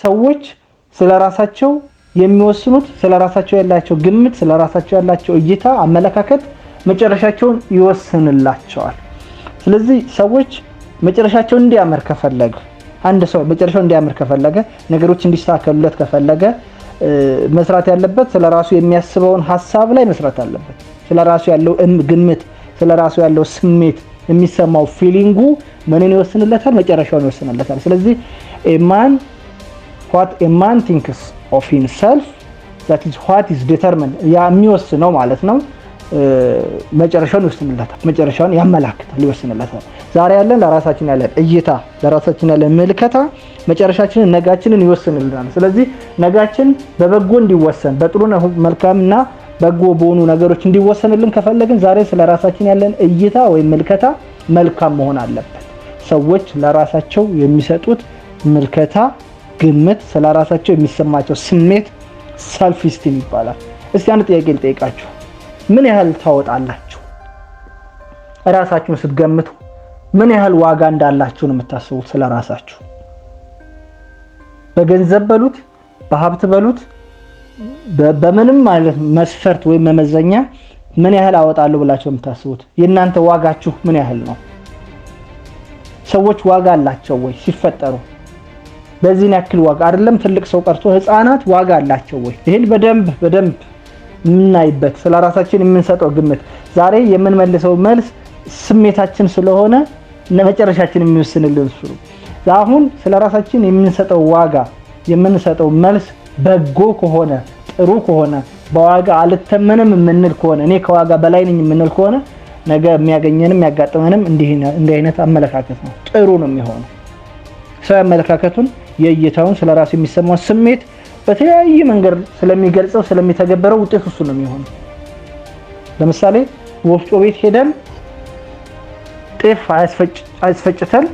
ሰዎች ስለራሳቸው የሚወስኑት ስለራሳቸው ያላቸው ግምት ስለራሳቸው ያላቸው እይታ አመለካከት መጨረሻቸውን ይወስንላቸዋል። ስለዚህ ሰዎች መጨረሻቸው እንዲያምር ከፈለገ አንድ ሰው መጨረሻው እንዲያምር ከፈለገ ነገሮች እንዲስተካከሉለት ከፈለገ መስራት ያለበት ስለራሱ የሚያስበውን ሐሳብ ላይ መስራት አለበት። ስለራሱ ያለው ግምት ስለራሱ ያለው ስሜት የሚሰማው ፊሊንጉ ምንን ይወስንለታል? መጨረሻውን ይወስንለታል። ስለዚህ what a man thinks of himself that is what is determined የሚወስነው ማለት ነው። መጨረሻውን ይወስንለታል፣ መጨረሻውን ያመላክታል፣ ይወስንለታል። ዛሬ ያለን ለራሳችን ያለን እይታ ለራሳችን ያለን ምልከታ መጨረሻችንን ነጋችንን ይወስንልናል። ስለዚህ ነጋችን በበጎ እንዲወሰን በጥሩ መልካምና በጎ በሆኑ ነገሮች እንዲወሰንልን ከፈለግን ዛሬ ስለራሳችን ያለን እይታ ወይም ምልከታ መልካም መሆን አለበት። ሰዎች ለራሳቸው የሚሰጡት ምልከታ ግምት ስለራሳቸው የሚሰማቸው ስሜት ሰልፍ ኢስቲም ይባላል። እስቲ አንድ ጥያቄ ልጠይቃችሁ። ምን ያህል ታወጣላችሁ? ራሳችሁን ስትገምቱ ምን ያህል ዋጋ እንዳላችሁ ነው የምታስቡት ስለራሳችሁ? በገንዘብ በሉት በሀብት በሉት በምንም ማለት መስፈርት ወይም መመዘኛ ምን ያህል አወጣለሁ ብላችሁ የምታስቡት? የእናንተ ዋጋችሁ ምን ያህል ነው? ሰዎች ዋጋ አላቸው ወይ ሲፈጠሩ? በዚህን ያክል ዋጋ አይደለም ትልቅ ሰው ቀርቶ ህፃናት ዋጋ አላቸው ወይ? ይሄን በደንብ ምናይበት ስለራሳችን የምንሰጠው ግምት ዛሬ የምንመልሰው መልስ ስሜታችን ስለሆነ ለመጨረሻችን የሚወስንልን እሱ ነው። አሁን ስለራሳችን የምንሰጠው ዋጋ የምንሰጠው መልስ በጎ ከሆነ ጥሩ ከሆነ በዋጋ አልተመንም የምንል ከሆነ እኔ ከዋጋ በላይ ነኝ የምንል ከሆነ ነገ የሚያገኘንም ያጋጥመንም እንዲህ አይነት አመለካከት ነው ጥሩ ነው የሚሆነው። ሰው አመለካከቱን የእይታውን ስለራሱ የሚሰማው ስሜት በተለያየ መንገድ ስለሚገልጸው ስለሚተገበረው ውጤት እሱ ነው የሚሆነው። ለምሳሌ ወፍጮ ቤት ሄደን ጤፍ አስፈጭተን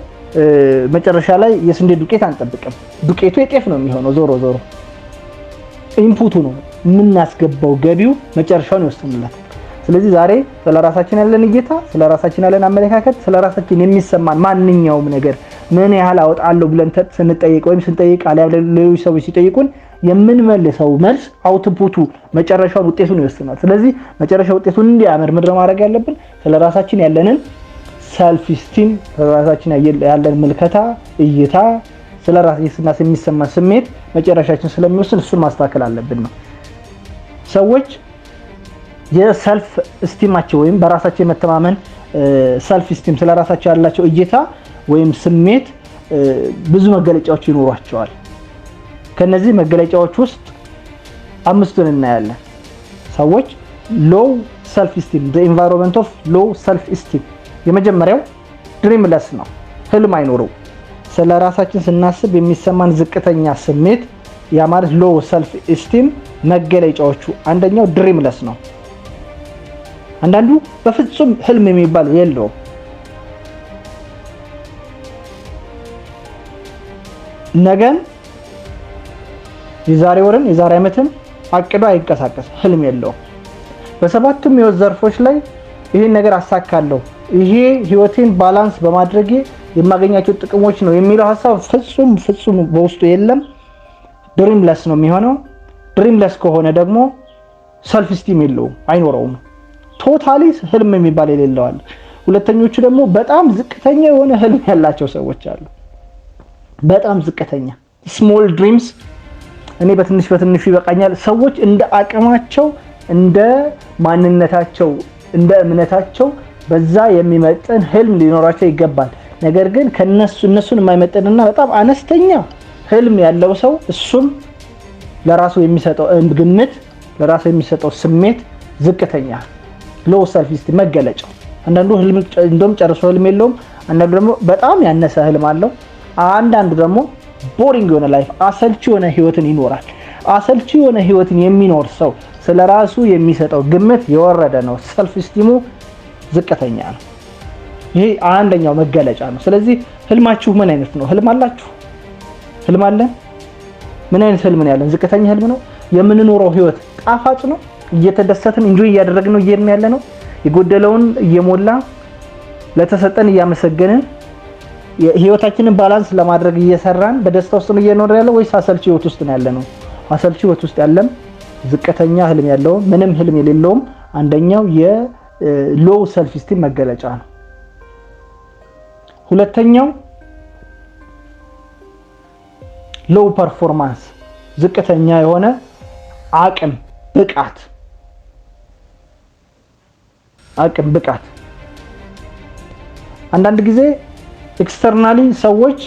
መጨረሻ ላይ የስንዴ ዱቄት አንጠብቅም። ዱቄቱ የጤፍ ነው የሚሆነው። ዞሮ ኢንፑቱ ነው የምናስገባው ገቢው መጨረሻውን ይወስንልናል። ስለዚህ ዛሬ ስለራሳችን ያለን እይታ ስለራሳችን ያለን አመለካከት ስለራሳችን የሚሰማን ማንኛውም ነገር ምን ያህል አወጣለሁ ብለን ስንጠይቅ ወይም ስንጠይቅ ሌሎች ሰዎች ሲጠይቁን የምንመልሰው መልስ አውትፑቱ መጨረሻውን ውጤቱን ይወስናል። ስለዚህ መጨረሻ ውጤቱን እንዲያምር ምድር ማድረግ ያለብን ስለራሳችን ያለንን ሰልፍ ኢስቲም ስለራሳችን ያለን ምልከታ እይታ ስለራሳችን የሚሰማ ስሜት መጨረሻችን ስለሚወስን እሱን ማስተካከል አለብን ነው። ሰዎች የሰልፍ ኢስቲማቸው ወይም በራሳቸው የመተማመን ሰልፍ ኢስቲም ስለራሳቸው ያላቸው እይታ ወይም ስሜት ብዙ መገለጫዎች ይኖራቸዋል። ከነዚህ መገለጫዎች ውስጥ አምስቱን እናያለን። ሰዎች ሎው ሰልፍ ኢስቲም the environment of low self esteem የመጀመሪያው ድሪምለስ ነው፣ ህልም አይኖረው። ስለራሳችን ስናስብ የሚሰማን ዝቅተኛ ስሜት ያ ማለት ሎው ሰልፍ ኢስቲም መገለጫዎቹ አንደኛው ድሪምለስ ነው። አንዳንዱ በፍጹም ህልም የሚባል የለውም። ነገን የዛሬ ወርን የዛሬ ዓመትን አቅዶ አይንቀሳቀስ ህልም የለውም። በሰባቱም የህይወት ዘርፎች ላይ ይሄን ነገር አሳካለሁ ይሄ ህይወቴን ባላንስ በማድረግ የማገኛቸው ጥቅሞች ነው የሚለው ሐሳብ ፍጹም በውስጡ የለም። ድሪምለስ ነው የሚሆነው። ድሪምለስ ከሆነ ደግሞ ሰልፍ ኢስቲም የለውም አይኖረውም። ቶታሊ ህልም የሚባል የሌለዋል። ሁለተኞቹ ደግሞ በጣም ዝቅተኛ የሆነ ህልም ያላቸው ሰዎች አሉ። በጣም ዝቅተኛ ስሞል ድሪምስ እኔ በትንሹ ይበቃኛል። ሰዎች እንደ አቅማቸው እንደ ማንነታቸው እንደ እምነታቸው በዛ የሚመጥን ህልም ሊኖራቸው ይገባል። ነገር ግን እነሱን የማይመጥንና በጣም አነስተኛ ህልም ያለው ሰው እሱም ለራሱ የሚሰጠው ግምት ለራሱ የሚሰጠው ስሜት ዝቅተኛ ሎው ሰልፍ ኢስቲም መገለጫው። አንዳንዱ ህልም እንደውም ጨርሶ ህልም የለውም። አንዳንዱ ደግሞ በጣም ያነሰ ህልም አለው። አንዳንዱ ደግሞ ቦሪንግ የሆነ ላይፍ አሰልቺ የሆነ ህይወትን ይኖራል። አሰልቺ የሆነ ህይወትን የሚኖር ሰው ስለራሱ የሚሰጠው ግምት የወረደ ነው። ሰልፍ ኢስቲሙ ዝቅተኛ ነው። ይሄ አንደኛው መገለጫ ነው። ስለዚህ ህልማችሁ ምን አይነት ነው? ህልም አላችሁ? ህልም አለን? ምን አይነት ህልም ነው ያለን? ዝቅተኛ ህልም ነው? የምንኖረው ህይወት ጣፋጭ ነው? እየተደሰትን ኢንጆይ እያደረግን ነው እየሄድን ያለ ነው? የጎደለውን እየሞላ ለተሰጠን እያመሰገንን ህይወታችንን ባላንስ ለማድረግ እየሰራን በደስታ ውስጥ ነው እየኖር ያለው ወይስ አሰልቺ ህይወት ውስጥ ነው ያለነው? አሰልቺ ህይወት ውስጥ ያለም ዝቅተኛ ህልም ያለው ምንም ህልም የሌለውም አንደኛው የሎው ሰልፍ ስቲም መገለጫ ነው። ሁለተኛው ሎው ፐርፎርማንስ ዝቅተኛ የሆነ አቅም ብቃት አንዳንድ ጊዜ ኤክስተርናሊ ሰዎች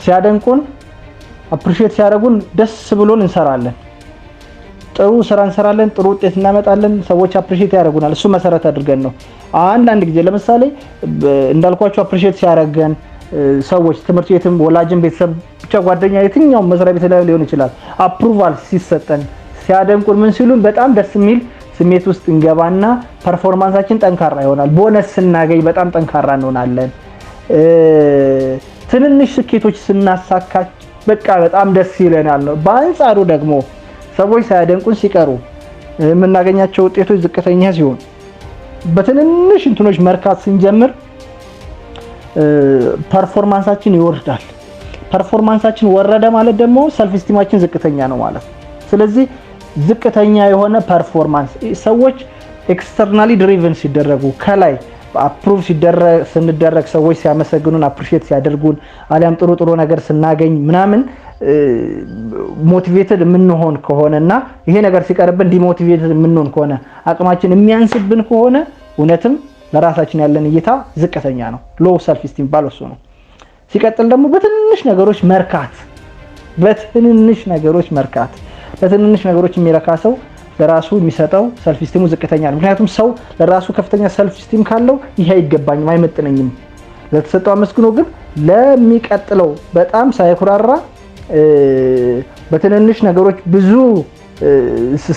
ሲያደንቁን አፕሪሺየት ሲያደርጉን ደስ ብሎን እንሰራለን፣ ጥሩ ስራ እንሰራለን፣ ጥሩ ውጤት እናመጣለን፣ ሰዎች አፕሪሺየት ያደርጉናል። እሱ መሰረት አድርገን ነው። አንዳንድ ጊዜ ለምሳሌ እንዳልኳችሁ አፕሪሺየት ሲያደርገን ሰዎች ትምህርት ቤትም ወላጅም ቤተሰብ ብቻ ጓደኛ የትኛው መስሪያ ቤት ላይ ሊሆን ይችላል አፕሩቫል ሲሰጠን ሲያደንቁን ምን ሲሉን በጣም ደስ የሚል ስሜት ውስጥ እንገባና ፐርፎርማንሳችን ጠንካራ ይሆናል። ቦነስ ስናገኝ በጣም ጠንካራ እንሆናለን። ትንንሽ ስኬቶች ስናሳካ በቃ በጣም ደስ ይለናል ነው። በአንጻሩ ደግሞ ሰዎች ሳያደንቁን ሲቀሩ የምናገኛቸው ውጤቶች ዝቅተኛ ሲሆን በትንንሽ እንትኖች መርካት ስንጀምር ፐርፎርማንሳችን ይወርዳል። ፐርፎርማንሳችን ወረደ ማለት ደግሞ ሰልፍ ስቲማችን ዝቅተኛ ነው ማለት ነው። ስለዚህ ዝቅተኛ የሆነ ፐርፎርማንስ ሰዎች ኤክስተርናሊ ድሪቨን ሲደረጉ ከላይ አፕሩቭ ስንደረግ ሰዎች ሲያመሰግኑን አፕሪሺየት ሲያደርጉን አሊያም ጥሩ ነገር ስናገኝ ምናምን ሞቲቬትድ የምንሆን ከሆነና ይሄ ነገር ሲቀርብን ዲሞቲቬትድ የምንሆን ከሆነ አቅማችን የሚያንስብን ከሆነ እውነትም ለራሳችን ያለን እይታ ዝቅተኛ ነው። ሎው ሰልፍ ስቲም ባለው ነው። ሲቀጥል ደግሞ በትንንሽ ነገሮች መርካት በትንንሽ ነገሮች የሚረካ ሰው ለራሱ የሚሰጠው ሰልፍ ስቲሙ ዝቅተኛ ነው። ምክንያቱም ሰው ለራሱ ከፍተኛ ሰልፍ ስቲም ካለው ይሄ አይገባኝም አይመጥነኝም ለተሰጠው አመስግኖ ግን ለሚቀጥለው በጣም ሳይኩራራ በትንንሽ ነገሮች ብዙ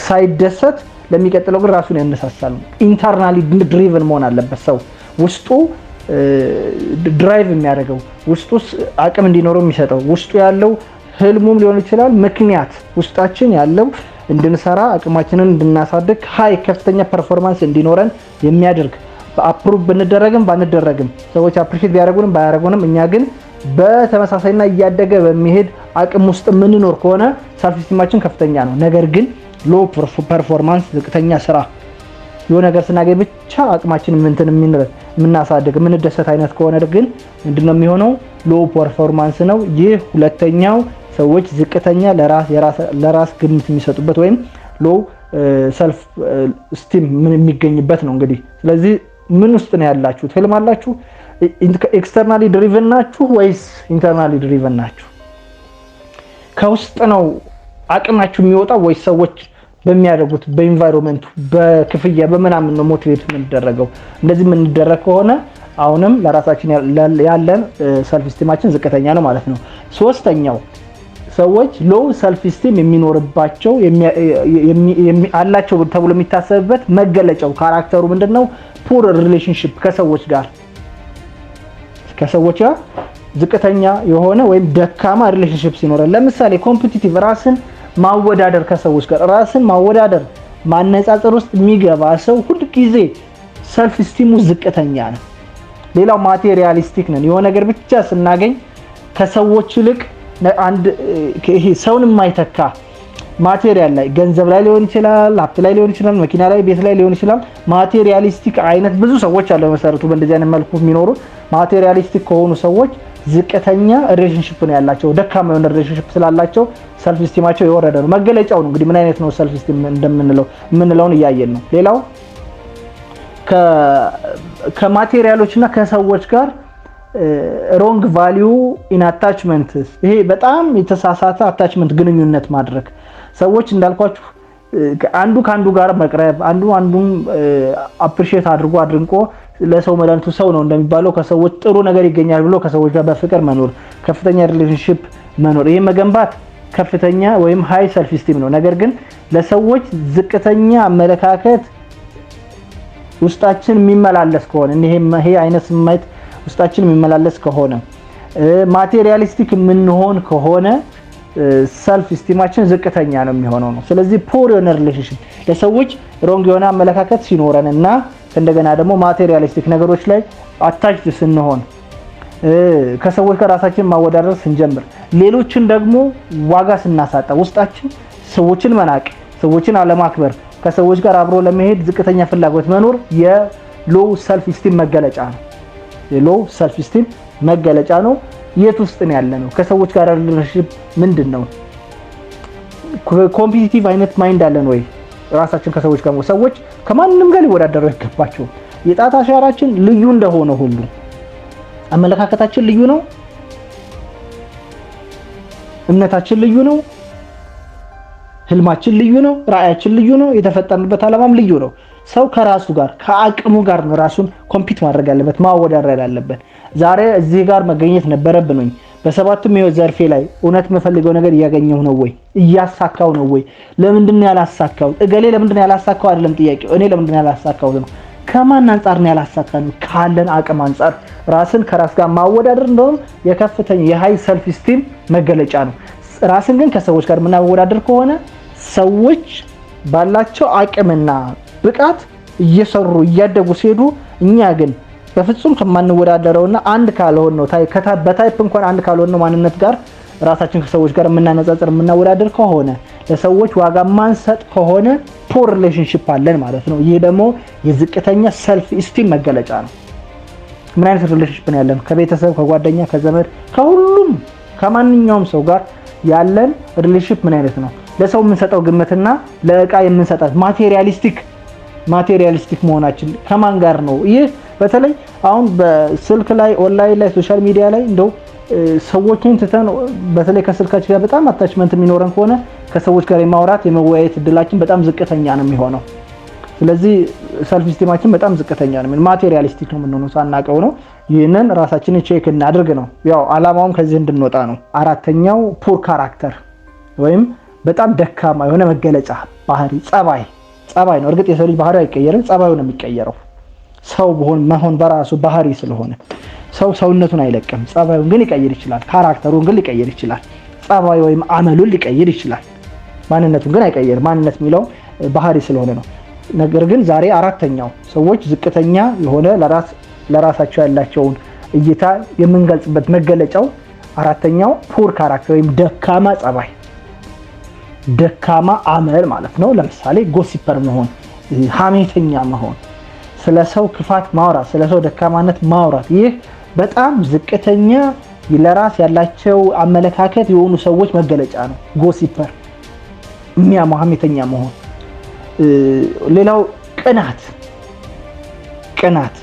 ሳይደሰት ለሚቀጥለው ግን ራሱን ያነሳሳል። ኢንተርናሊ ድሪቨን መሆን አለበት ሰው ውስጡ ድራይቭ የሚያደርገው ውስጡ አቅም እንዲኖረው የሚሰጠው ውስጡ ያለው ህልሙም ሊሆን ይችላል ምክንያት ውስጣችን ያለው እንድንሰራ አቅማችንን እንድናሳድግ ከፍተኛ ፐርፎርማንስ እንዲኖረን የሚያደርግ በአፕሩቭ ብንደረግም ባንደረግም ሰዎች አፕሪሺየት ቢያደርጉንም ባያደርጉንም እኛ ግን በተመሳሳይና እያደገ በሚሄድ አቅም ውስጥ የምንኖር ከሆነ ሰልፍ ስቲማችን ከፍተኛ ነው። ነገር ግን ሎ ፐርፎርማንስ ዝቅተኛ ስራ የሆነ ነገር ስናገኝ ብቻ አቅማችን የምናሳድግ የምንደሰት አይነት ከሆነ ግን ምንድነው የሚሆነው? ሎ ፐርፎርማንስ ነው። ይህ ሁለተኛው ሰዎች ዝቅተኛ ለራስ ግምት የሚሰጡበት ወይም ሎ ሰልፍ ስቲም የሚገኝበት ነው። እንግዲህ ስለዚህ ምን ውስጥ ነው ያላችሁት? ህልም አላችሁ? ኤክስተርናሊ ድሪቨን ናችሁ ወይስ ኢንተርናሊ ድሪቨን ናችሁ? ከውስጥ ነው አቅማችሁ የሚወጣው ወይስ ሰዎች በሚያደርጉት በኢንቫይሮንመንቱ በክፍያ በመናምን ነው ሞቲቬት የምንደረገው? እንደዚህ የምንደረግ ከሆነ አሁንም ለራሳችን ያለን ሰልፍ ስቲማችን ዝቅተኛ ነው ማለት ነው። ሶስተኛው ሰዎች ሎው ሰልፍ ስቲም የሚኖርባቸው አላቸው ተብሎ የሚታሰብበት መገለጫው ካራክተሩ ምንድነው? ፑር ሪሌሽንሺፕ ከሰዎች ጋር ዝቅተኛ የሆነ ወይም ደካማ ሪሌሽንሺፕ ሲኖረን፣ ለምሳሌ ኮምፒቲቲቭ ራስን ማወዳደር ከሰዎች ጋር ራስን ማወዳደር ማነጻጸር ውስጥ የሚገባ ሰው ሁሉ ጊዜ ሰልፍ ስቲሙ ዝቅተኛ ነው። ሌላው ማቴሪያሊስቲክ ነን። የሆነ ነገር ብቻ ስናገኝ ከሰዎች ይልቅ ይሄ ሰውን የማይተካ ማቴሪያል ላይ ገንዘብ ላይ ሊሆን ይችላል፣ ሀብት ላይ ሊሆን ይችላል፣ መኪና ላይ ቤት ላይ ሊሆን ይችላል። ማቴሪያሊስቲክ አይነት ብዙ ሰዎች አሉ መሰረቱ በእንደዚህ አይነት መልኩ የሚኖሩ ማቴሪያሊስቲክ ከሆኑ ሰዎች ዝቅተኛ ሪሌሽንሺፕ ነው ያላቸው። ደካማ የሆነ ሪሌሽንሺፕ ስላላቸው ሰልፍ ስቲማቸው የወረደ ነው። መገለጫው ነው እንግዲህ ምን አይነት ነው ሰልፍ ስቲም እንደምንለውን እያየን ነው። ሌላው ከማቴሪያሎችና ከሰዎች ጋር ሮንግ ቫልዩ ኢን አታችመንት፣ ይሄ በጣም የተሳሳተ አታችመንት ግንኙነት ማድረግ። ሰዎች እንዳልኳችሁ አንዱ ከአንዱ ጋር መቅረብ፣ አንዱን አፕሪሺየት አድርጎ ለሰው መድኃኒቱ ሰው ነው እንደሚባለው ከሰዎች ጥሩ ነገር ይገኛል ብሎ ከሰዎች ጋር በፍቅር መኖር፣ ከፍተኛ ሪሌሽንሺፕ መኖር፣ ይሄ መገንባት ከፍተኛ ወይም ሃይ ሰልፍ ስቲም ነው። ነገር ግን ለሰዎች ዝቅተኛ አመለካከት ውስጣችን የሚመላለስ ከሆነ ይሄ አይነት ስሜት ውስጣችን የሚመላለስ ከሆነ ማቴሪያሊስቲክ የምንሆን ከሆነ ሰልፍ ስቲማችን ዝቅተኛ ነው የሚሆነው ነው። ስለዚህ ፖር የሆነ ሪሌሽንሺፕ ለሰዎች ሮንግ የሆነ አመለካከት ሲኖረንና እንደገና ደግሞ ማቴሪያሊስቲክ ነገሮች ላይ አታችድ ስንሆን ከሰዎች ጋር ራሳችንን ማወዳደር ስንጀምር፣ ሌሎችን ደግሞ ዋጋ ስናሳጣ፣ ውስጣችን ሰዎችን መናቅ፣ ሰዎችን አለማክበር፣ ከሰዎች ጋር አብሮ ለመሄድ ዝቅተኛ ፍላጎት መኖር የሎው ሰልፍ ስቲም መገለጫ ነው። የሎው ሰልፍ ስቲም መገለጫ ነው። የት ውስጥ ነው ያለነው? ከሰዎች ጋር ሪሌሽንሺፕ ምንድነው? ኮምፒቲቲቭ አይነት ማይንድ አለን ወይ? ራሳችን ከሰዎች ጋር ሰዎች ከማንንም ጋር ሊወዳደሩ አይገባቸውም። የጣት አሻራችን ልዩ እንደሆነ ሁሉ አመለካከታችን ልዩ ነው። እምነታችን ልዩ ነው። ህልማችን ልዩ ነው። ራእያችን ልዩ ነው። የተፈጠርንበት ዓላማም ልዩ ነው። ሰው ከራሱ ጋር ከአቅሙ ጋር ነው ራሱን ኮምፒት ማድረግ ያለበት፣ ማወዳደር ያለበት። ዛሬ እዚህ ጋር መገኘት ነበረብኝ። በሰባቱም ህይወት ዘርፌ ላይ እውነት የምፈልገው ነገር እያገኘሁ ነው ወይ? እያሳካው ነው ወይ? ለምንድን ነው ያላሳካው? እገሌ ለምንድን ነው ያላሳካው አይደለም ጥያቄው። እኔ ለምንድን ነው ያላሳካው ነው። ከማን አንፃር ነው ያላሳካው? ካለን አቅም አንፃር ራስን ከራስ ጋር ማወዳደር እንደውም የከፍተኛ የሃይ ሰልፍ ስቲም መገለጫ ነው። ራስን ግን ከሰዎች ጋር የምናወዳደር ከሆነ ሰዎች ባላቸው አቅምና ብቃት እየሰሩ እያደጉ ሲሄዱ እኛ ግን በፍጹም ከማንወዳደረውና አንድ ካልሆነ ነው በታይፕ እንኳን አንድ ካልሆነ ነው ማንነት ጋር ራሳችን ከሰዎች ጋር የምናነጻጽር የምናወዳደር ከሆነ ለሰዎች ዋጋ ማንሰጥ ከሆነ ፖር ሪሌሽንሺፕ አለን ማለት ነው። ይሄ ደግሞ የዝቅተኛ ሰልፍ ስቲም መገለጫ ነው። ምን አይነት ሪሌሽንሺፕ ነው ያለን? ከቤተሰብ፣ ከጓደኛ፣ ከዘመድ፣ ከሁሉም ከማንኛውም ሰው ጋር ያለን ሪሌሽንሺፕ ምን አይነት ነው? ለሰው የምንሰጠው ግምትና ለእቃ የምንሰጣት ማቴሪያሊስቲክ መሆናችን ከማን ጋር ነው? ይህ በተለይ አሁን በስልክ ላይ ኦንላይን ላይ ሶሻል ሚዲያ ላይ እንደው ሰዎችን ትተን በተለይ ከስልካችን ጋር በጣም አታችመንት የሚኖረን ከሆነ ከሰዎች ጋር የማውራት የመወያየት እድላችን በጣም ዝቅተኛ ነው የሚሆነው። ስለዚህ ሰልፍ ስቲማችን በጣም ዝቅተኛ ነው። ማቴሪያሊስቲክ ነው የምንሆነው ሳናቀው ነው። ይህንን ራሳችንን ቼክ እናድርግ ነው። ያው አላማውም ከዚህ እንድንወጣ ነው። አራተኛው ፑር ካራክተር ወይም በጣም ደካማ የሆነ መገለጫ ባህሪ ጸባይ ነው። እርግጥ የሰው ልጅ ባህሪው አይቀየርም፣ ጸባዩ ነው የሚቀየረው። ሰው መሆን በራሱ ባህሪ ስለሆነ ሰውነቱን አይለቅም። ጸባዩን ግን ሊቀይር ይችላል። ካራክተሩን ግን ሊቀይር ይችላል። ጸባዩ ወይም አመሉን ሊቀይር ይችላል። ማንነቱን ግን አይቀየርም። ማንነት የሚለው ባህሪ ስለሆነ ነው። ነገር ግን ዛሬ አራተኛው ሰዎች ዝቅተኛ የሆነ ለራሳቸው ያላቸውን እይታ የምንገልጽበት መገለጫው አራተኛው ፑር ካራክተር ወይም ደካማ ጸባይ፣ ደካማ አመል ማለት ነው። ለምሳሌ ጎሲፐር መሆን፣ ሐሜተኛ መሆን፣ ስለሰው ክፋት ማውራት፣ ስለሰው ደካማነት ማውራት፣ ይህ በጣም ዝቅተኛ ለራስ ያላቸው አመለካከት የሆኑ ሰዎች መገለጫ ነው። ጎሲፐር ሐሜተኛ መሆን። ሌላው ቅናት።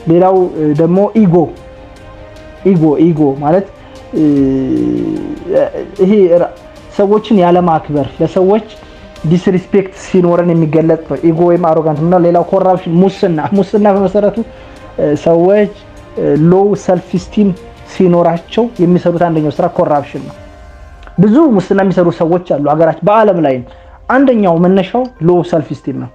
ሌላው ደግሞ ኢጎ ማለት ይሄ ሰዎችን ያለማክበር፣ ለሰዎች ዲስሪስፔክት ሲኖረን የሚገለጥ ነው ኢጎ ወይም አሮጋንት ነው። ሌላው ኮራፕሽን፣ ሙስና በመሰረቱ ሰዎች ሎው ሰልፍ ስቲም ሲኖራቸው የሚሰሩት አንደኛው ስራ ኮራፕሽን ነው። ብዙ ሙስና የሚሰሩ ሰዎች አሉ ሀገራችን፣ በአለም ላይ አንደኛው መነሻው ሎው ሰልፍ ስቲም ነው።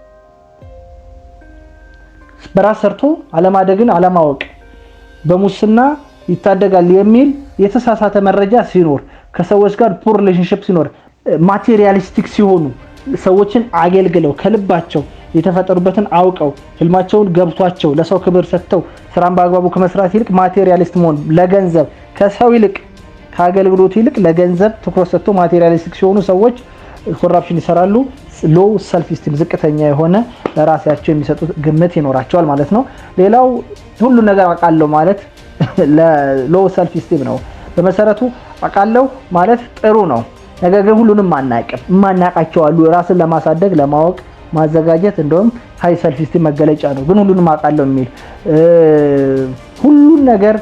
በራስ ሰርቶ አለማደግን አለማወቅ፣ በሙስና ይታደጋል የሚል የተሳሳተ መረጃ ሲኖር፣ ከሰዎች ጋር ፑር ሪሌሽንሺፕ ሲኖር፣ ማቴሪያሊስቲክ ሲሆኑ፣ ሰዎችን አገልግለው ከልባቸው የተፈጠሩበትን አውቀው ህልማቸውን ገብቷቸው ለሰው ክብር ሰጥተው ስራን በአግባቡ ከመስራት ይልቅ ማቴሪያሊስት መሆን፣ ለገንዘብ ከሰው ይልቅ ከአገልግሎት ይልቅ ለገንዘብ ትኩረት ሰጥተው ማቴሪያሊስቲክ ሲሆኑ ሰዎች ኮራፕሽን ይሰራሉ። ሎው ሰልፍ ስቲም ዝቅተኛ የሆነ ለራሳቸው የሚሰጡት ግምት ይኖራቸዋል ማለት ነው። ሌላው ሁሉ ነገር አውቃለሁ ማለት ለሎው ሰልፍ ስቲም ነው። በመሰረቱ አውቃለሁ ማለት ጥሩ ነው፣ ነገር ግን ሁሉንም ማናቃቸው አሉ። ራስን ለማሳደግ ለማወቅ ማዘጋጀት እንደውም ሃይ ሰልፍ ስቲም መገለጫ ነው። ግን ሁሉንም አውቃለሁ የሚል ሁሉን ነገር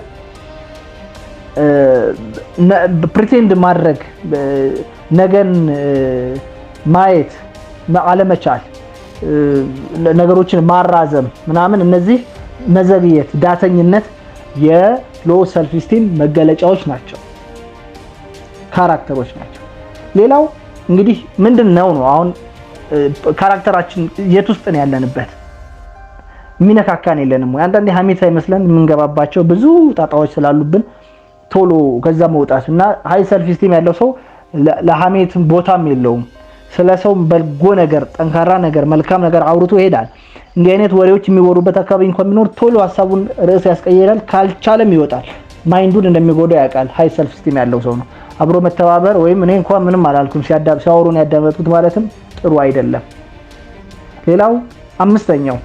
ፕሪቴንድ ማድረግ፣ ነገን ማየት አለመቻል፣ ነገሮችን ማራዘም ምናምን፣ እነዚህ መዘግየት፣ ዳተኝነት የሎው ሰልፍ ስቲም መገለጫዎች ናቸው፣ ካራክተሮች ናቸው። ሌላው እንግዲህ ምንድነው ነው አሁን ካራክተራችን የት ውስጥ ነው ያለንበት? ሚነካካን የለንም ወይ? አንዳንዴ ሐሜት አይመስለን የምንገባባቸው ብዙ ጣጣዎች ስላሉብን ቶሎ ከዛ መውጣት እና ሃይ ሰልፍ ስቲም ያለው ሰው ለሐሜት ቦታም የለውም። ስለሰው በጎ ነገር፣ ጠንካራ ነገር፣ መልካም ነገር አውርቶ ይሄዳል። እንዲህ አይነት ወሬዎች የሚወሩበት አካባቢ እንኳን ቢኖር ቶሎ ሐሳቡን ርዕስ ያስቀይራል፣ ካልቻለም ይወጣል። ማይንዱን እንደሚጎዳ ያውቃል። ሃይ ሰልፍ ስቲም ያለው ሰው ነው። አብሮ መተባበር ወይም እኔ እንኳን ምንም አላልኩም ሲያወሩን ያዳመጡት ማለትም ጥሩ አይደለም። ሌላው አምስተኛው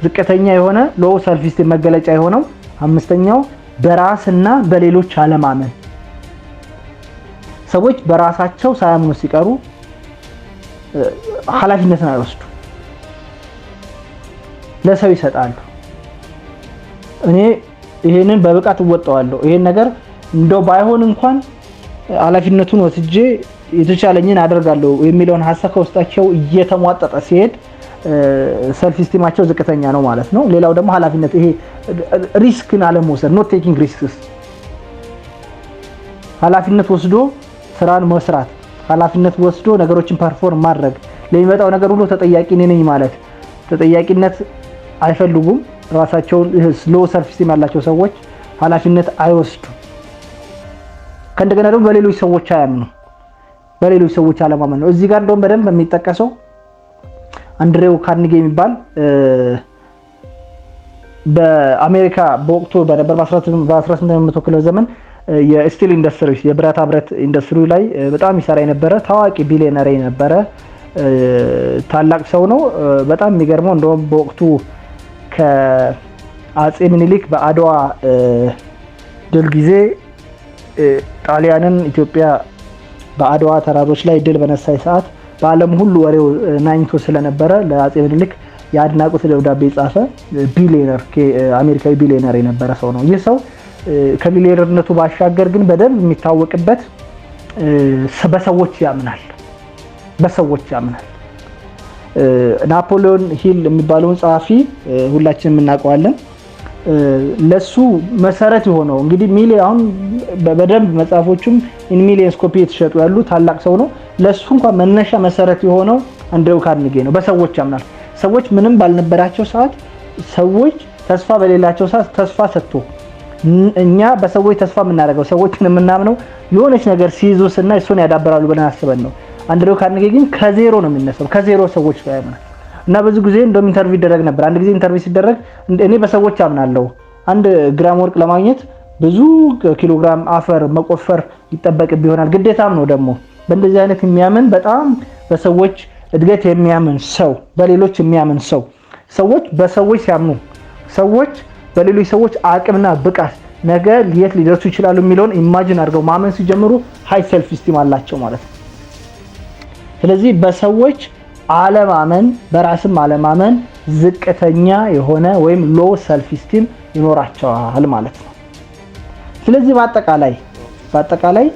ዝቅተኛ የሆነ ሎው ሰልፍ ስቲም መገለጫ የሆነው አምስተኛው በራስና በሌሎች አለማመን። ሰዎች በራሳቸው ሳያምኑ ሲቀሩ ኃላፊነትን አይወስዱ፣ ለሰው ይሰጣሉ። እኔ ይሄንን በብቃት እወጣዋለሁ፣ ይሄን ነገር እንደው ባይሆን እንኳን ኃላፊነቱን ወስጄ የተቻለኝን አደርጋለሁ የሚለውን ሐሳብ ከውስጣቸው እየተሟጠጠ ሲሄድ ሰልፍ ስቲማቸው ዝቅተኛ ነው ማለት ነው። ሌላው ደግሞ ኃላፊነት፣ ይሄ ሪስክን አለመውሰድ፣ ኖት ቴኪንግ ሪስክስ፣ ኃላፊነት ወስዶ ስራን መስራት፣ ኃላፊነት ወስዶ ነገሮችን ፐርፎርም ማድረግ፣ ለሚመጣው ነገር ሁሉ ተጠያቂ ነኝ ማለት። ተጠያቂነት አይፈልጉም። ራሳቸውን ሎው ሰልፍ ስቲም ያላቸው ሰዎች ኃላፊነት አይወስዱ። ከእንደገና ደግሞ በሌሎች ሰዎች አያምኑ። በሌሎች ሰዎች አለማመን ነው። እዚህ ጋር እንደውም በደንብ የሚጠቀሰው አንድሬው ካርኒጌ የሚባል በአሜሪካ በወቅቱ በነበር በ1800 ክፍለ ዘመን የስቲል ኢንደስትሪ የብረታ ብረት ኢንደስትሪ ላይ በጣም ይሰራ የነበረ ታዋቂ ቢሊየነር የነበረ ታላቅ ሰው ነው። በጣም የሚገርመው እንደውም በወቅቱ ከአጼ ምኒልክ በአድዋ ድል ጊዜ ጣሊያንን ኢትዮጵያ በአድዋ ተራሮች ላይ ድል በነሳይ ሰዓት በዓለም ሁሉ ወሬው ናኝቶ ስለነበረ ለአጼ ምኒልክ የአድናቆት ደብዳቤ ጻፈ። ቢሊየነር አሜሪካዊ ቢሊየነር የነበረ ሰው ነው። ይህ ሰው ከቢሊየነርነቱ ባሻገር ግን በደንብ የሚታወቅበት በሰዎች ያምናል። ናፖሊዮን ሂል የሚባለውን ጸሐፊ ሁላችንም እናውቀዋለን። ለሱ መሰረት የሆነው እንግዲህ ሚሊዮን በደንብ መጽሐፎቹም ኢን ሚሊየንስ ኮፒ የተሸጡ ያሉ ታላቅ ሰው ነው። ለሱ እንኳን መነሻ መሰረት የሆነው አንድሬው ካርኒጌ ነው። በሰዎች ያምናል። ሰዎች ምንም ባልነበራቸው ሰዓት፣ ሰዎች ተስፋ በሌላቸው ሰዓት ተስፋ ሰጥቶ እኛ በሰዎች ተስፋ የምናደርገው ሰዎችን የምናምነው የሆነች ነገር ሲይዙ እና እሱን ያዳብራሉ ብለን አስበን ነው። አንድሬው ካርኒጌ ግን ከዜሮ ነው የሚነሳው። ከዜሮ ሰዎች ጋር ያምናል እና ብዙ ጊዜ እንደውም ኢንተርቪው ይደረግ ነበር። አንድ ጊዜ ኢንተርቪው ሲደረግ እኔ በሰዎች አምናለሁ፣ አንድ ግራም ወርቅ ለማግኘት ብዙ ኪሎግራም አፈር መቆፈር ይጠበቅብህ ይሆናል፣ ግዴታም ነው ደግሞ። በእንደዚህ አይነት የሚያምን በጣም በሰዎች እድገት የሚያምን ሰው፣ በሌሎች የሚያምን ሰው፣ ሰዎች በሰዎች ሲያምኑ፣ ሰዎች በሌሎች ሰዎች አቅምና ብቃት ነገ የት ሊደርሱ ይችላሉ የሚለውን ኢማጂን አድርገው ማመን ሲጀምሩ ሃይ ሰልፍ ስቲም አላቸው ማለት ነው። ስለዚህ በሰዎች አለማመን፣ በራስም አለማመን ዝቅተኛ የሆነ ወይም ሎው ሰልፍ ስቲም ይኖራቸዋል ማለት ነው። ስለዚህ በአጠቃላይ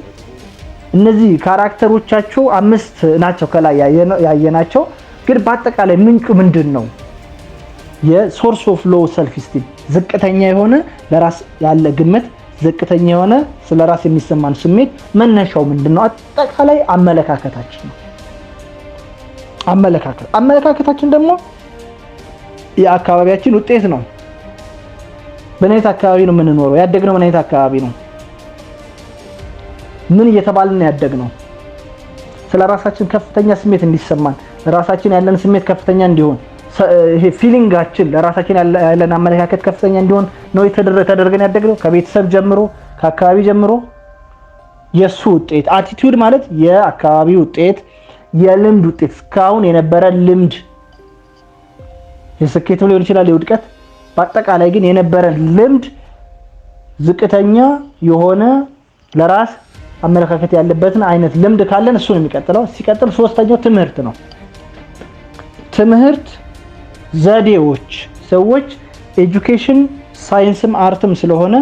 እነዚህ ካራክተሮቻቸው 5 ናቸው ከላይ ያየናቸው። ግን በአጠቃላይ ምንጩ ምንድን ነው? የሶርስ ኦፍ ሎው ሰልፍ ስቲም ዝቅተኛ የሆነ ለራስ ያለ ግምት፣ ዝቅተኛ የሆነ ስለራስ የሚሰማን ስሜት መነሻው ምንድነው? አጠቃላይ አመለካከታችን ነው። አመለካከታችን ደግሞ የአካባቢያችን ውጤት ነው። በምን አይነት አካባቢ ነው የምንኖረው? ያደግነው ምን አይነት አካባቢ ነው? ምን እየተባልን ያደግነው? ስለራሳችን ከፍተኛ ስሜት እንዲሰማን፣ ለራሳችን ያለን ስሜት ከፍተኛ እንዲሆን፣ ይሄ ፊሊንጋችን ለራሳችን ያለን አመለካከት ከፍተኛ እንዲሆን ነው ተደርገን ያደግነው። ከቤተሰብ ጀምሮ፣ ከአካባቢ ጀምሮ የሱ ውጤት አቲቲዩድ ማለት የአካባቢ ውጤት፣ የልምድ ውጤት፣ እስካሁን የነበረ ልምድ የስኬት ሊሆን ይችላል፣ የውድቀት። በአጠቃላይ ግን የነበረ ልምድ ዝቅተኛ የሆነ ለራስ አመለካከት ያለበትን አይነት ልምድ ካለን እሱ ነው የሚቀጥለው። ሲቀጥል ሶስተኛው ትምህርት ነው። ትምህርት ዘዴዎች፣ ሰዎች ኤጁኬሽን ሳይንስም አርትም ስለሆነ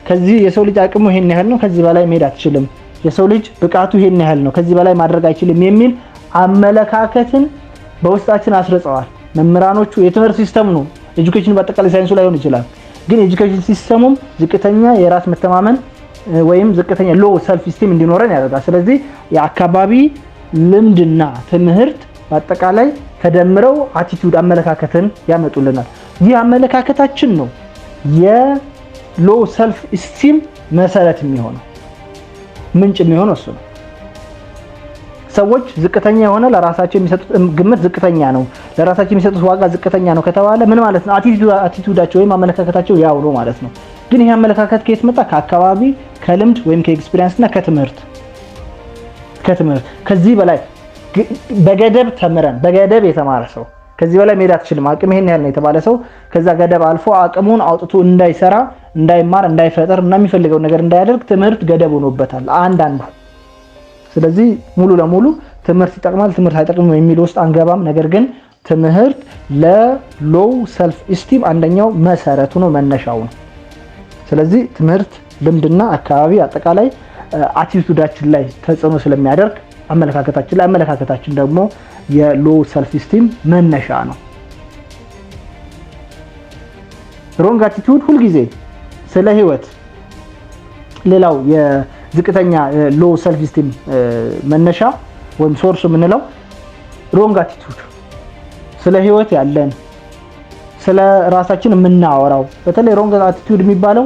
ከዚህ የሰው ልጅ አቅሙ ይሄን ያህል ነው፣ ከዚህ በላይ መሄድ አትችልም፣ የሰው ልጅ ብቃቱ ይሄን ያህል ነው፣ ከዚህ በላይ ማድረግ አይችልም የሚል አመለካከትን በውስጣችን አስርጸዋል መምህራኖቹ። የትምህርት ሲስተም ነው ኤጁኬሽን በአጠቃላይ ሳይንሱ ላይ ሆን ይችላል፣ ግን ኤጁኬሽን ሲስተሙም ዝቅተኛ የራስ መተማመን ወይም ዝቅተኛ ሎው ሰልፍ ስቲም እንዲኖረን ያደርጋል። ስለዚህ የአካባቢ ልምድና ትምህርት በአጠቃላይ ተደምረው አቲቲዩድ አመለካከትን ያመጡልናል። ይህ አመለካከታችን ነው የሎው ሰልፍ ስቲም መሰረት የሚሆነው ምንጭ የሚሆነው እሱ ነው። ሰዎች ዝቅተኛ የሆነ ለራሳቸው የሚሰጡት ግምት ዝቅተኛ ነው፣ ለራሳቸው የሚሰጡት ዋጋ ዝቅተኛ ነው ከተባለ ምን ማለት ነው? አቲቲዩዳቸው ወይም አመለካከታቸው ያው ነው ማለት ነው። ግን ይሄ አመለካከት ከየት መጣ? ከአካባቢ፣ ከልምድ ወይም ከኤክስፒሪየንስ እና ከትምህርት። ከዚህ በላይ በገደብ ተምረን በገደብ የተማረ ሰው ከዚህ በላይ መሄድ አትችልም፣ አቅም ይሄን ያህል ነው የተባለ ሰው ከዛ ገደብ አልፎ አቅሙን አውጥቶ እንዳይሰራ፣ እንዳይማር፣ እንዳይፈጠር እና የሚፈልገው ነገር እንዳያደርግ ትምህርት ገደብ ሆኖበታል አንዳንዱ። ስለዚህ ሙሉ ለሙሉ ትምህርት ይጠቅማል ትምህርት አይጠቅምም የሚል ውስጥ አንገባም። ነገር ግን ትምህርት ለሎው ሰልፍ ኢስቲም አንደኛው መሰረቱ ነው፣ መነሻው ነው። ስለዚህ ትምህርት ልምድና አካባቢ አጠቃላይ አቲቲዩዳችን ላይ ተጽዕኖ ስለሚያደርግ አመለካከታችን ደግሞ የሎው ሰልፍ ኢስቲም መነሻ ነው። ሮንግ አቲቲዩድ ሁልጊዜ ስለ ህይወት ሌላው የዝቅተኛ ሎው ሰልፍ ኢስቲም መነሻ ወይም ሶርስ የምንለው ሮንግ አቲቲዩድ ስለ ህይወት ያለን ስለ ራሳችን የምናወራው በተለይ ሮንግ አቲቲዩድ የሚባለው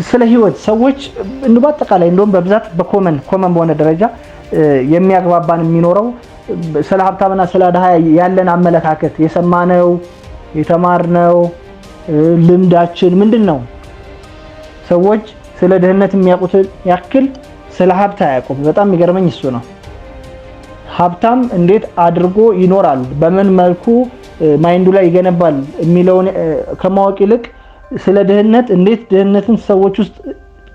ስለ ህይወት ሰዎች በአጠቃላይ እንደውም በብዛት በኮመን በሆነ ደረጃ የሚያግባባን የሚኖረው ስለ ሀብታምና ስለ ድሃ ያለን አመለካከት የሰማነው የተማርነው ልምዳችን ምንድነው? ሰዎች ስለ ድህነት የሚያውቁት ያክል ስለ ሀብት አያውቁም። በጣም የሚገርመኝ እሱ ነው። ሀብታም እንዴት አድርጎ ይኖራል፣ በምን መልኩ ማይንዱ ላይ ይገነባል የሚለውን ከማወቅ ይልቅ ስለ ድህነት እንዴት ድህነትን ሰዎች ውስጥ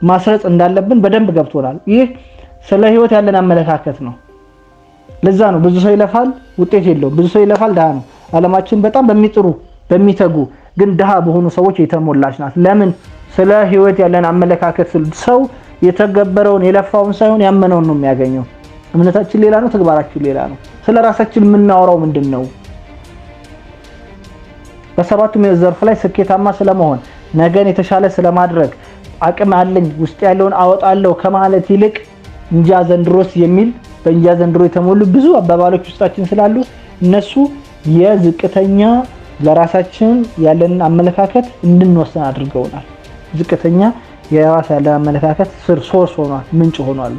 ማስረጽ እንዳለብን በደንብ ገብቶናል። ይህ ስለ ህይወት ያለን አመለካከት ነው። ለዛ ነው ብዙ ሰው ይለፋል ውጤት የለውም፣ ብዙ ሰው ይለፋል ድሃ ነው። ዓለማችን በጣም በሚጥሩ በሚተጉ ግን ድሃ በሆኑ ሰዎች የተሞላች ናት። ለምን? ስለ ህይወት ያለን አመለካከት ሰው የተገበረውን የለፋውን ሳይሆን ያመነውን ነው የሚያገኘው። እምነታችን ሌላ ነው፣ ተግባራችን ሌላ ነው። ስለ ራሳችን የምናወራው ምንድነው? በሰባቱም ዘርፍ ላይ ስኬታማ ስለመሆን ነገን የተሻለ ስለማድረግ አቅም አለኝ ውስጥ ያለውን አወጣለሁ ከማለት ይልቅ እንጃ ዘንድሮስ የሚል በእንጃ ዘንድሮ የተሞሉ ብዙ አባባሎች ውስጣችን ስላሉ እነሱ የዝቅተኛ ለራሳችን ያለን አመለካከት እንድንወስን አድርገውናል። ዝቅተኛ የራስ ያለ አመለካከት ሶርስ ሆኗል፣ ምንጭ ሆኗል።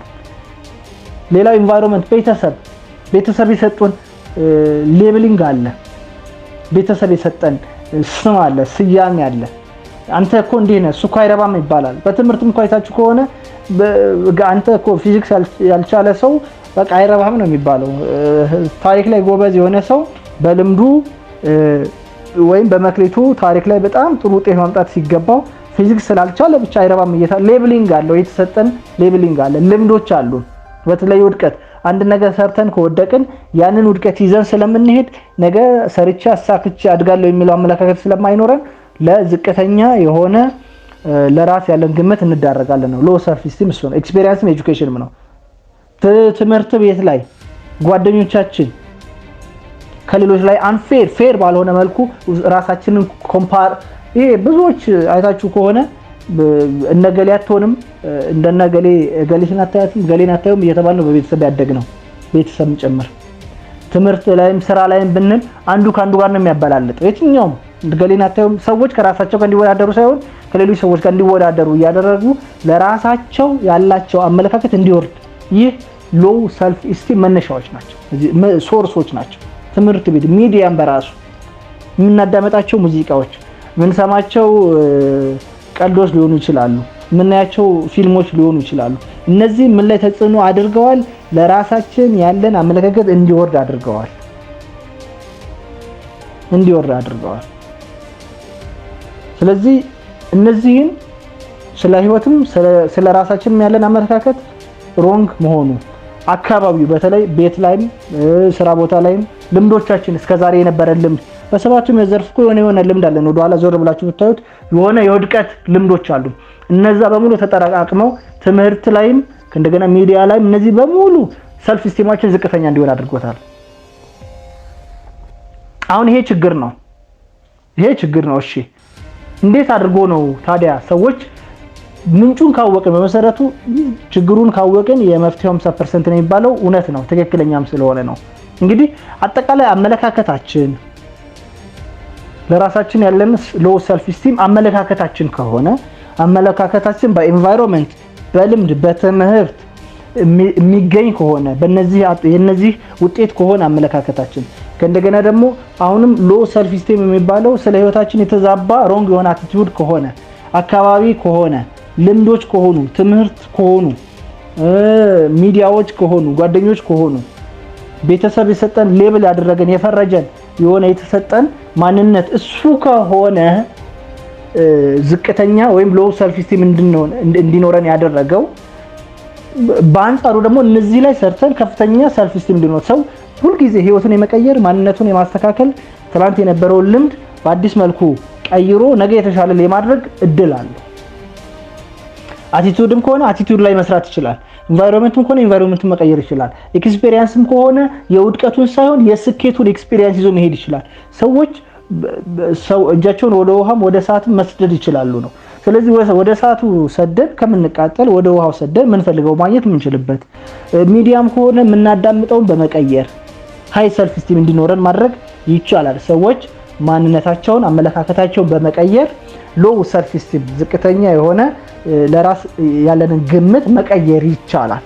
ሌላው ኢንቫይሮንመንት ቤተሰብ የሰጡን ሌብሊንግ አለ። ቤተሰብ የሰጠን ስም አለ፣ ስያሜ አለ። አንተ እኮ እንዲህ ነህ፣ እሱ እኮ አይረባም ይባላል። በትምህርትም እኮ አይታችሁ ከሆነ አንተ እኮ ፊዚክስ ያልቻለ ሰው በቃ አይረባም ነው የሚባለው። ታሪክ ላይ ጎበዝ የሆነ ሰው በልምዱ ወይም በመክሊቱ ታሪክ ላይ በጣም ጥሩ ውጤት ማምጣት ሲገባው ፊዚክስ ስላልቻለ ብቻ አይረባም ሌብሊንግ አለው፣ የተሰጠን ሌብሊንግ አለ። ልምዶች አሉ። በተለይ ውድቀት አንድ ነገር ሰርተን ከወደቅን ያንን ውድቀት ይዘን ስለምንሄድ ነገ ሰርቼ አሳክቼ አድጋለሁ የሚለው አመለካከት ስለማይኖረን ለዝቅተኛ የሆነ ለራስ ያለን ግምት እንዳረጋለን ነው። ሎው ሰልፍ ኢስቲም እሱ ነው። ኤክስፒሪየንስም ኤጁኬሽንም ነው። ትምህርት ቤት ላይ ጓደኞቻችን ከሌሎች ላይ ፌር ባልሆነ መልኩ ራሳችንን ኮምፓር ይሄ ብዙዎች አይታችሁ ከሆነ እነገሌ አትሆንም እንደነገሌ ገሌሽን አታያትም ገሌን አታዩም እየተባለ ነው በቤተሰብ ያደግነው። ቤተሰብ ጭምር ትምህርት ላይም ስራ ላይም ብንል አንዱ ካንዱ ጋር ነው የሚያበላልጠው። የትኛውም ገሌን አታዩም ሰዎች ከራሳቸው ጋር እንዲወዳደሩ ሳይሆን ከሌሎች ሰዎች ጋር እንዲወዳደሩ እያደረጉ ለራሳቸው ያላቸው አመለካከት እንዲወርድ፣ ይህ ሎው ሰልፍ ኢስቲም መነሻዎች ናቸው፣ ሶርሶች ናቸው። ትምህርት ቤት፣ ሚዲያም በራሱ የምናዳመጣቸው ሙዚቃዎች፣ የምንሰማቸው ቀልዶች ሊሆኑ ይችላሉ፣ የምናያቸው ፊልሞች ሊሆኑ ይችላሉ። እነዚህ ምን ላይ ተጽዕኖ አድርገዋል? ለራሳችን ያለን አመለካከት እንዲወርድ አድርገዋል። ስለዚህ እነዚህን ስለ ህይወትም ስለ ራሳችንም ያለን አመለካከት ሮንግ መሆኑ አካባቢው በተለይ ቤት ላይም ስራ ቦታ ላይም ልምዶቻችን እስከዛሬ የነበረን ልምድ በሰባቱም የዘርፍ የሆነ ልምድ አለን። ወደ ኋላ ዞር ብላችሁ ብታዩት የሆነ የውድቀት ልምዶች አሉ። እነዛ በሙሉ ተጠራቅመው ትምህርት ላይም እንደገና ሚዲያ ላይም እነዚህ በሙሉ ሰልፍ ኢስቲማችን ዝቅተኛ እንዲሆን አድርጎታል። አሁን ይሄ ችግር ነው። እሺ እንዴት አድርጎ ነው ታዲያ ሰዎች ምንጩን ካወቅን በመሰረቱ ችግሩን ካወቅን የመፍትሄው 50% ነው የሚባለው እውነት ነው፣ ትክክለኛም ስለሆነ ነው። እንግዲህ አጠቃላይ አመለካከታችን ለራሳችን ያለን ሎው ሰልፍ ኢስቲም አመለካከታችን ከሆነ አመለካከታችን በኤንቫይሮንመንት በልምድ በትምህርት የሚገኝ ከሆነ የነዚህ ውጤት ከሆነ አመለካከታችን ከእንደገና ደግሞ አሁንም ሎ ሰልፍ ስቲም የሚባለው ስለ ህይወታችን የተዛባ ሮንግ የሆነ አቲቲዩድ ከሆነ አካባቢ ከሆነ ልምዶች ከሆኑ ትምህርት ከሆኑ ሚዲያዎች ከሆኑ ጓደኞች ከሆኑ ቤተሰብ የሰጠን ሌብል ያደረገን የፈረጀን የሆነ የተሰጠን ማንነት እሱ ከሆነ ዝቅተኛ ወይም ሎ ሰልፍ ስቲም እንዲኖረን ያደረገው በአንጻሩ ደግሞ እነዚህ ላይ ሰርተን ከፍተኛ ሰልፍ ስቲም እንዲኖር ሰው ሁሉ ጊዜ ህይወቱን የመቀየር ማንነቱን የማስተካከል ትላንት የነበረውን ልምድ በአዲስ መልኩ ቀይሮ ነገ የተሻለ ለማድረግ እድል አለ። አቲቲዩድም ከሆነ አቲቲዩድ ላይ መስራት ይችላል። ኢንቫይሮንመንትም ከሆነ ኢንቫይሮንመንትን መቀየር ይችላል። ኤክስፒሪየንስም ከሆነ የውድቀቱን ሳይሆን የስኬቱን ኤክስፒሪየንስ ይዞ መሄድ ይችላል። ሰው እጃቸውን ወደ ውሃም ወደ ሰዓትም መስደድ ይችላሉ ነው። ስለዚህ ወደ ሰዓቱ ሰደን ከምንቃጠል ወደ ውሃው ሰደን ምንፈልገው ማግኘት ምንችልበት ሚዲያም ከሆነ ምናዳምጠውን በመቀየር ሃይ ሰልፍ ስቲም እንዲኖረን ማድረግ ይቻላል። ሰዎች ማንነታቸውን አመለካከታቸውን በመቀየር ሎው ሰልፍ ስቲም ዝቅተኛ የሆነ ለራስ ያለንን ግምት መቀየር ይቻላል።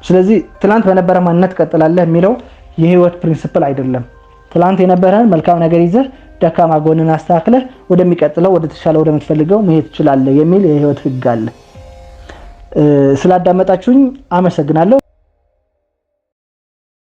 ስለዚህ ትላንት በነበረ ማንነት ቀጥላለህ የሚለው የህይወት ፕሪንሲፕል አይደለም። ትላንት የነበረን መልካም ነገር ይዘህ ደካማ ጎንን አስተካክለህ ወደሚቀጥለው ወደ ተሻለ ወደምትፈልገው መሄድ ትችላለህ የሚል የህይወት ህግ አለ። ስላዳመጣችሁኝ አመሰግናለሁ።